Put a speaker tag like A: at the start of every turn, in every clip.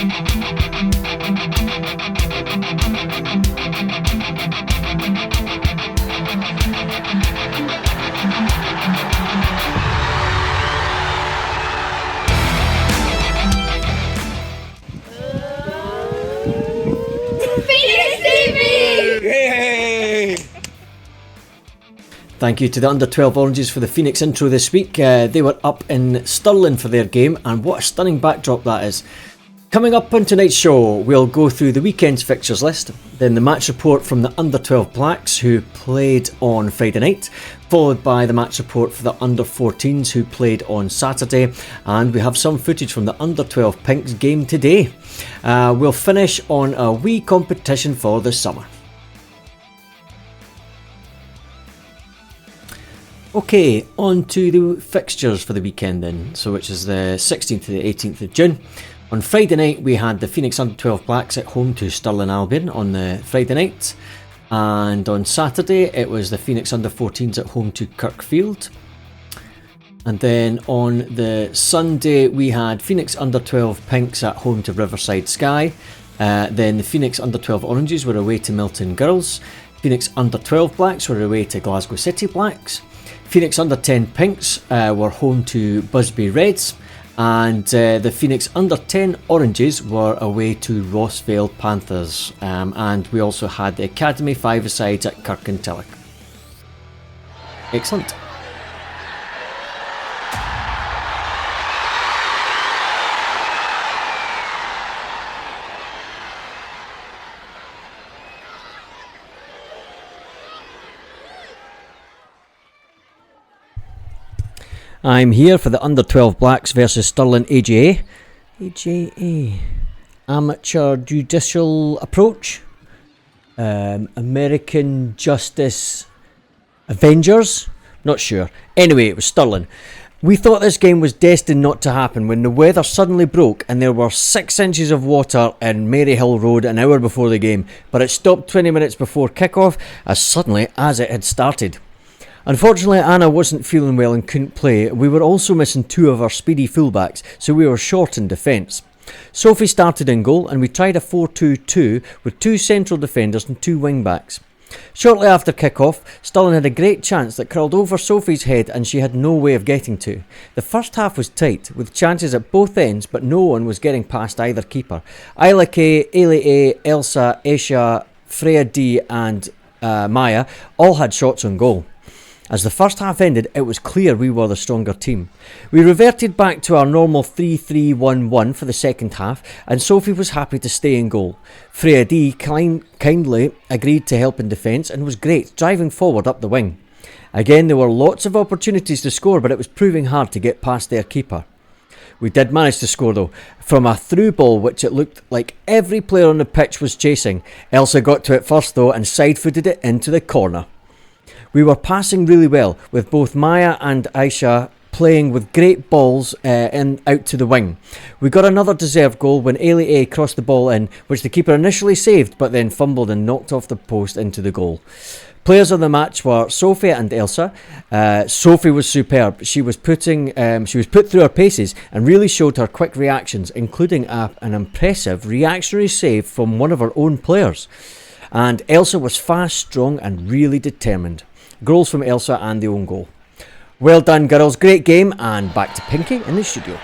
A: Thank you to the Under-12 Oranges for the Phoenix intro this week. They were up in Stirling for their game, and what a stunning backdrop that is. Coming up on tonight's show, we'll go through the weekend's fixtures list, then the match report from the Under-12 Blacks who played on Friday night, followed by the match report for the Under-14s who played on Saturday, and we have some footage from the Under-12 Pinks game today. We'll finish on a wee competition for the summer. Okay, on to the fixtures for the weekend then, so which is the 16th to the 18th of June. On Friday night we had the Phoenix Under-12 Blacks at home to Stirling Albion on the Friday night, and on Saturday it was the Phoenix Under-14s at home to Kirkfield. And then on the Sunday we had Phoenix Under-12 Pinks at home to Riverside Sky, then the Phoenix Under-12 Oranges were away to Milton Girls, Phoenix Under-12 Blacks were away to Glasgow City Blacks, Phoenix Under-10 Pinks were home to Busby Reds, and the Phoenix Under-10 Oranges were away to Rossvale Panthers, and we also had the Academy Five-a-sides at Kirkintilloch. Excellent. I'm here for the Under-12 Blacks versus Stirling AJA. AJA. Amateur Judicial Approach. American Justice Avengers. Not sure. Anyway, it was Stirling. We thought this game was destined not to happen when the weather suddenly broke and there were 6 inches of water in Maryhill Road an hour before the game, but it stopped 20 minutes before kick-off as suddenly as it had started. Unfortunately, Anna wasn't feeling well and couldn't play. We were also missing 2 of our speedy fullbacks, so we were short in defence. Sophie started in goal and we tried a 4-2-2 with 2 central defenders and 2 wing-backs. Shortly after kick-off, Stirling had a great chance that curled over Sophie's head and she had no way of getting to. The first half was tight, with chances at both ends, but no one was getting past either keeper. Isla K, Ailey A, Elsa, Aisha, Freya D and Maya all had shots on goal. As the first half ended, it was clear we were the stronger team. We reverted back to our normal 3-3-1-1 for the second half, and Sophie was happy to stay in goal. Freya D kindly agreed to help in defence and was great, driving forward up the wing. Again, there were lots of opportunities to score, but it was proving hard to get past their keeper. We did manage to score though, from a through ball which it looked like every player on the pitch was chasing. Elsa got to it first though and side-footed it into the corner. We were passing really well, with both Maya and Aisha playing with great balls out to the wing. We got another deserved goal when Ailey A crossed the ball in, which the keeper initially saved but then fumbled and knocked off the post into the goal. Players of the match were Sophie and Elsa. Sophie was superb. She was put through her paces and really showed her quick reactions, including an impressive reactionary save from one of her own players. And Elsa was fast, strong and really determined. Goals from Elsa and the own goal. Well done girls, great game, and back to Pinky in the studio.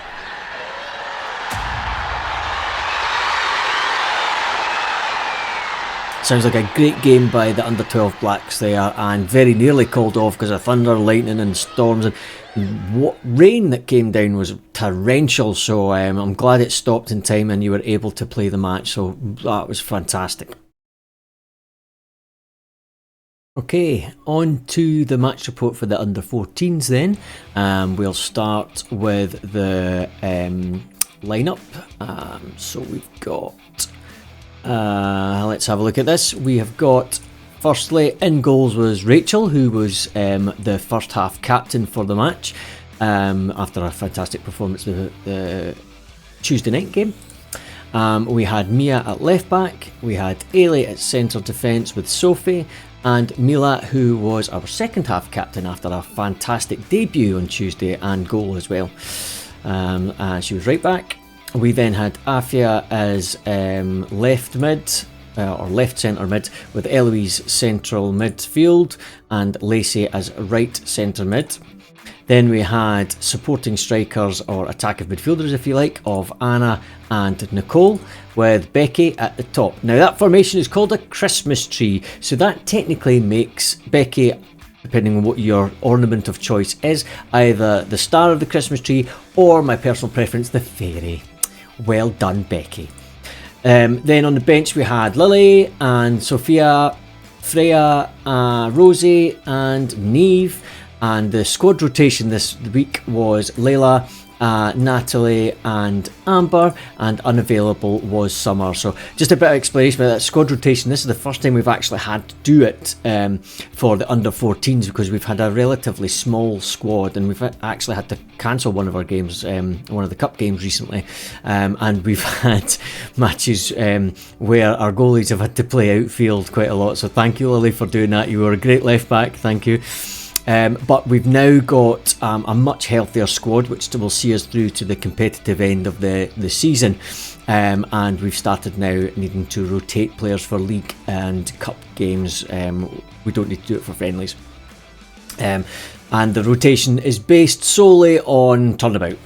A: Sounds like a great game by the Under-12 Blacks there, and very nearly called off because of thunder, lightning and storms, and what rain that came down was torrential, so I'm glad it stopped in time and you were able to play the match, so that was fantastic. Okay, on to the match report for the Under-14s then. We'll start with the lineup. So we've got, let's have a look at this. We have got, firstly, in goals was Rachel, who was the first half captain for the match after a fantastic performance the Tuesday night game. We had Mia at left back, we had Ailey at centre defence with Sophie, and Mila, who was our second half captain after a fantastic debut on Tuesday and goal as well. She was right back. We then had Afia as left mid, or left centre mid, with Eloise central midfield and Lacey as right centre mid. Then we had supporting strikers, or attacking midfielders if you like, of Anna and Nicole, with Becky at the top. Now that formation is called a Christmas tree, so that technically makes Becky, depending on what your ornament of choice is, either the star of the Christmas tree or, my personal preference, the fairy. Well done, Becky. Then on the bench we had Lily and Sophia, Freya, Rosie and Neve. And the squad rotation this week was Layla, Natalie and Amber, and unavailable was Summer. So just a bit of explanation about that squad rotation. This is the first time we've actually had to do it for the under 14s, because we've had a relatively small squad and we've actually had to cancel one of our games, one of the cup games recently, and we've had matches where our goalies have had to play outfield quite a lot. So thank you, Lily, for doing that. You were a great left back, thank you. But we've now got a much healthier squad, which will see us through to the competitive end of the season. And we've started now needing to rotate players for league and cup games. We don't need to do it for friendlies. And the rotation is based solely on turnabout.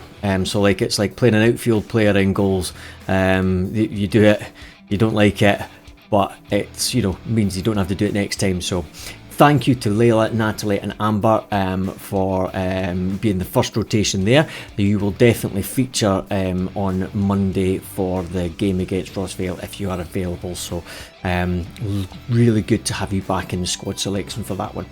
A: So it's like playing an outfield player in goals. You do it, you don't like it, but it's means you don't have to do it next time. So thank you to Layla, Natalie and Amber for being the first rotation there. You will definitely feature on Monday for the game against Rossvale if you are available. So really good to have you back in the squad selection for that one.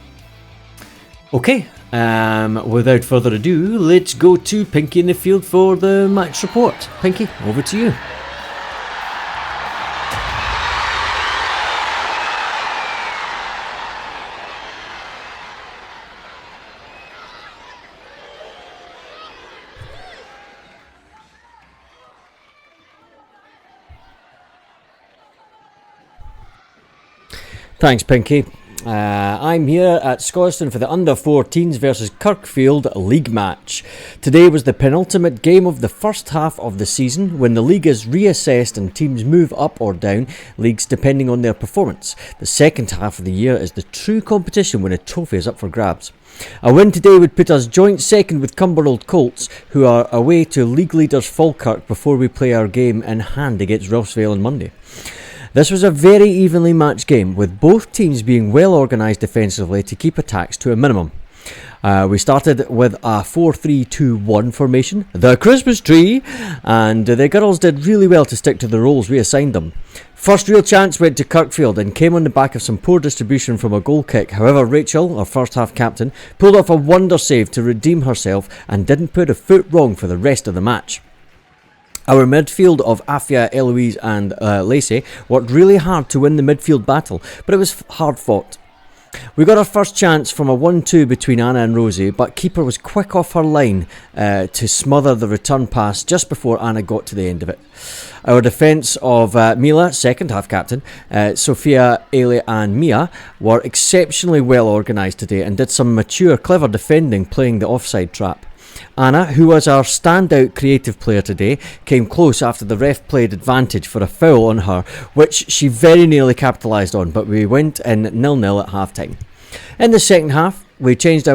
A: Okay, without further ado, let's go to Pinky in the field for the match report. Pinky, over to you. Thanks, Pinky. I'm here at Scotstoun for the under-14s versus Kirkfield league match. Today was the penultimate game of the first half of the season, when the league is reassessed and teams move up or down leagues depending on their performance. The second half of the year is the true competition when a trophy is up for grabs. A win today would put us joint second with Cumbernauld Colts, who are away to league leaders Falkirk before we play our game in hand against Rossvale on Monday. This was a very evenly matched game, with both teams being well organised defensively to keep attacks to a minimum. We started with a 4-3-2-1 formation, the Christmas tree, and the girls did really well to stick to the roles we assigned them. First real chance went to Kirkfield and came on the back of some poor distribution from a goal kick. However, Rachel, our first half captain, pulled off a wonder save to redeem herself and didn't put a foot wrong for the rest of the match. Our midfield of Afia, Eloise and Lacey worked really hard to win the midfield battle, but it was hard fought. We got our first chance from a 1-2 between Anna and Rosie, but keeper was quick off her line to smother the return pass just before Anna got to the end of it. Our defence of Mila, second half captain, Sophia, Ailey and Mia were exceptionally well organised today and did some mature, clever defending, playing the offside trap. Anna, who was our standout creative player today, came close after the ref played advantage for a foul on her, which she very nearly capitalised on, but we went in 0-0 at half time. In the second half, we changed to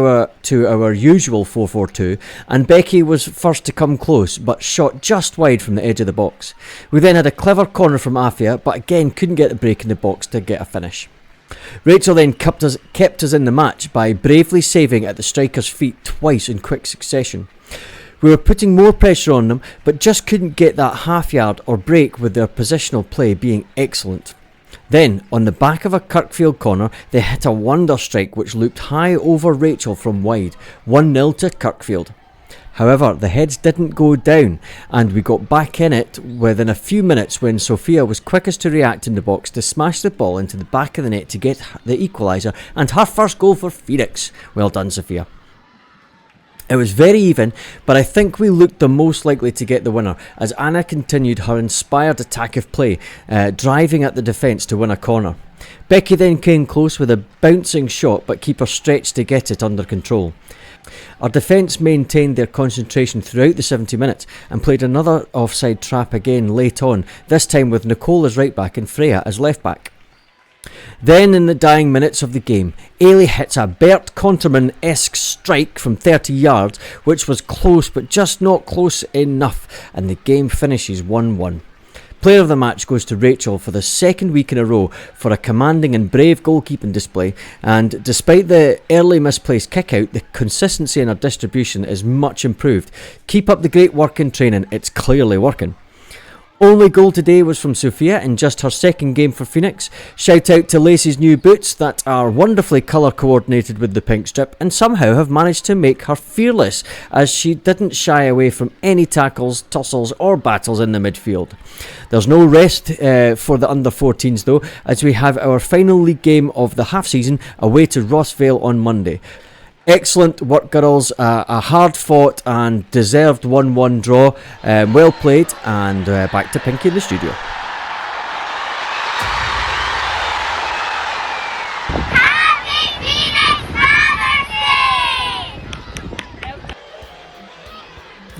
A: our usual 4-4-2, and Becky was first to come close, but shot just wide from the edge of the box. We then had a clever corner from Afia, but again couldn't get the break in the box to get a finish. Rachel then kept us in the match by bravely saving at the striker's feet twice in quick succession. We were putting more pressure on them, but just couldn't get that half yard or break, with their positional play being excellent. Then, on the back of a Kirkfield corner, they hit a wonder strike which looped high over Rachel from wide, 1-0 to Kirkfield. However, the heads didn't go down, and we got back in it within a few minutes when Sophia was quickest to react in the box to smash the ball into the back of the net to get the equaliser and her first goal for Phoenix. Well done, Sophia. It was very even, but I think we looked the most likely to get the winner as Anna continued her inspired attack of play, driving at the defence to win a corner. Becky then came close with a bouncing shot, but keeper stretched to get it under control. Our defence maintained their concentration throughout the 70 minutes and played another offside trap again late on, this time with Nicole as right back and Freya as left back. Then in the dying minutes of the game, Ailey hits a Bert Conterman-esque strike from 30 yards, which was close but just not close enough, and the game finishes 1-1. Player of the match goes to Rachel for the second week in a row for a commanding and brave goalkeeping display, and despite the early misplaced kick-out, the consistency in her distribution is much improved. Keep up the great work in training, it's clearly working. Only goal today was from Sophia in just her second game for Phoenix. Shout out to Lacey's new boots that are wonderfully colour coordinated with the pink strip and somehow have managed to make her fearless, as she didn't shy away from any tackles, tussles or battles in the midfield. There's no rest for the under-14s though, as we have our final league game of the half season away to Rossvale on Monday. Excellent work, girls. A hard-fought and deserved 1-1 draw. Well played, and back to Pinky in the studio.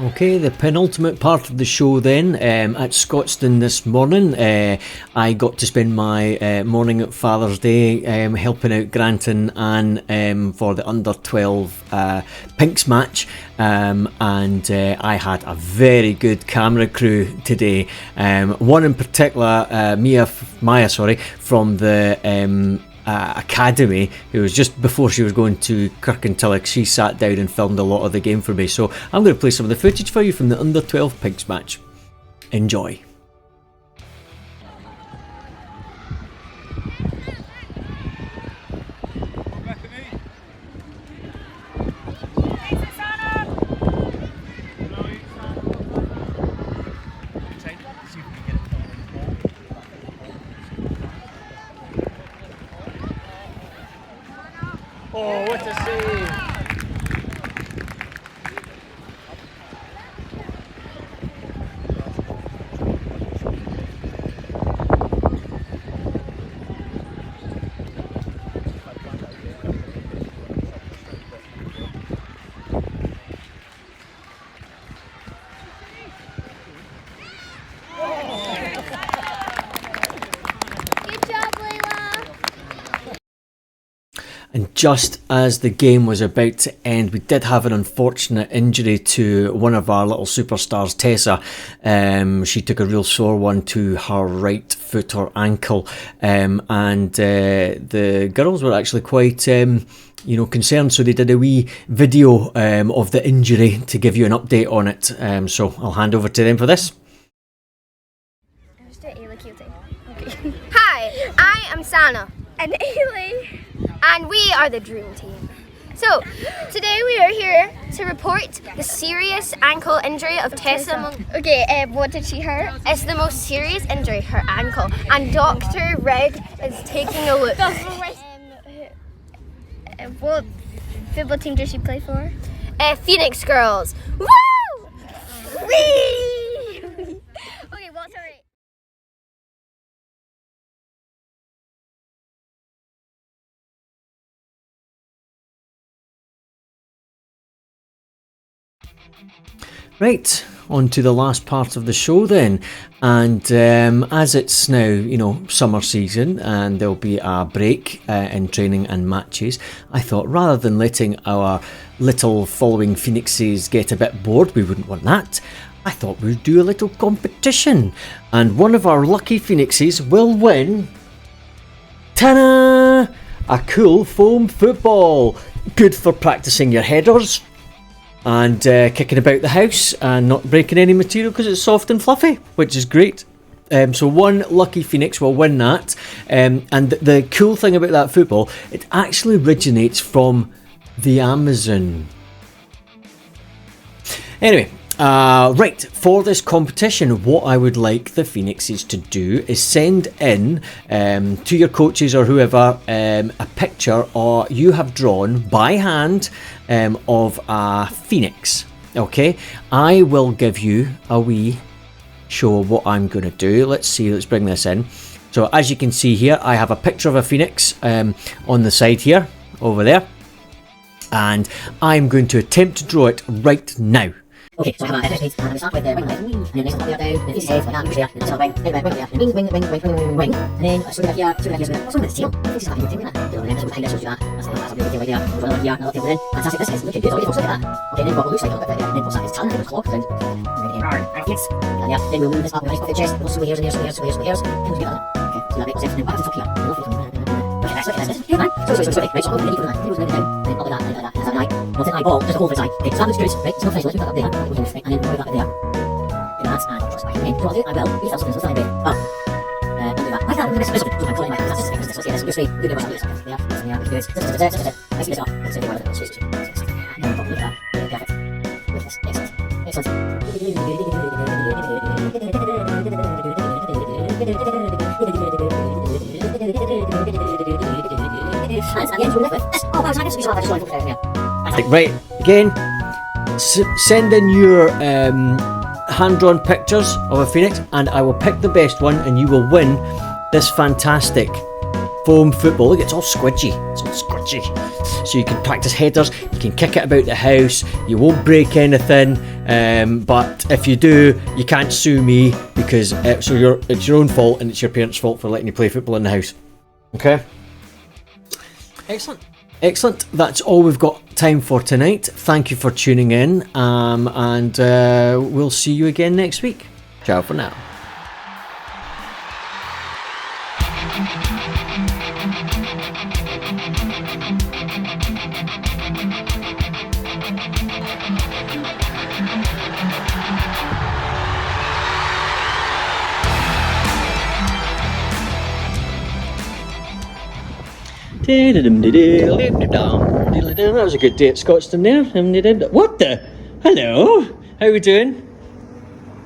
A: Okay, the penultimate part of the show then, at Scotstoun this morning. I got to spend my morning at Father's Day helping out Grant and Anne for the under-12 Pinks match, and I had a very good camera crew today. One in particular, Maya, from the academy, who was just before she was going to Kirkintilloch. She sat down and filmed a lot of the game for me, so I'm going to play some of the footage for you from the under-12 Pinks match. Enjoy. Oh, what a save! And just as the game was about to end, we did have an unfortunate injury to one of our little superstars, Tessa. She took a real sore one to her right foot or ankle, and the girls were actually quite concerned, so they did a wee video of the injury to give you an update on it. So I'll hand over to them for this.
B: Hi, I am Sana. And Ailey. And we are the Dream Team. So, today we are here to report the serious ankle injury of Tessa. Okay, what did she hurt? It's the most serious injury, her ankle. And Dr. Red is taking a look. What football team does she play for? Phoenix Girls. Woo! Whee! Okay, what's her rate?
A: Right, on to the last part of the show then, and as it's now, summer season and there'll be a break in training and matches, I thought rather than letting our little following Phoenixes get a bit bored, we wouldn't want that, I thought we'd do a little competition, and one of our lucky Phoenixes will win, ta-da, a cool foam football, good for practicing your headers, and kicking about the house and not breaking any material because it's soft and fluffy, which is great. So one lucky Phoenix will win that. And the cool thing about that football, it actually originates from the Amazon. Anyway, right, for this competition, what I would like the Phoenixes to do is send in to your coaches or whoever a picture or you have drawn by hand of a phoenix. Okay, I will give you a wee show of what I'm going to do. Let's bring this in. So as you can see here, I have a picture of a phoenix on the side here, over there. and I'm going to attempt to draw it right now.
C: Okay, so I have a FX and we start with the wing leg, and then next one down, then his head, like that, usually, and then wing, then wing, there, and wing, and then a sort of here, what's wrong with his tail? I think he's happy with it, and then so behind us, do that, that's a bit of tail right there, another here, another tail, then, fantastic, this is looking good, already, folks, look at that. Okay, then what looks like a little bit there, and then what's that, his tongue, and his claw, and then we'll move this up, nice off the chest, we'll sway hairs, and hairs, and hairs, and we'll get that. Okay, so that makes sense, and then back to the top here, okay, nice, look at this, here, man, sorry, right, so I'm going to need to put that, then up like that, that's an eye, not an eyeball, just a hole for his eye, okay, so that looks good, right, so let's put that up there, and then put that there. That's and just like so I'll do, I will. We have something so fine, but I'll do that. I can't do this. So I'm pulling my that's just this. Yes, just good about this. Yeah, yeah, good. I see this off. So you want to switch to. And look at that. Perfect. With this. Excellent. Right, again, send in your hand-drawn pictures of a phoenix, and I will pick the best one, and you will win this fantastic foam football. Look, it's all squidgy. So you can practice headers, you can kick it about the house, you won't break anything, but if you do, you can't sue me, because it's your own fault, and it's your parents' fault for letting you play football in the house. Okay? Excellent. That's all we've got time for tonight. Thank you for tuning in, and we'll see you again next week. Ciao for now. That was a good day at Scotstoun there. What the? Hello? How are we doing?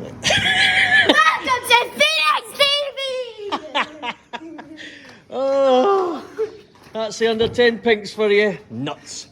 B: Welcome to Phoenix TV!
A: Oh, that's the under 10 pinks for you. Nuts.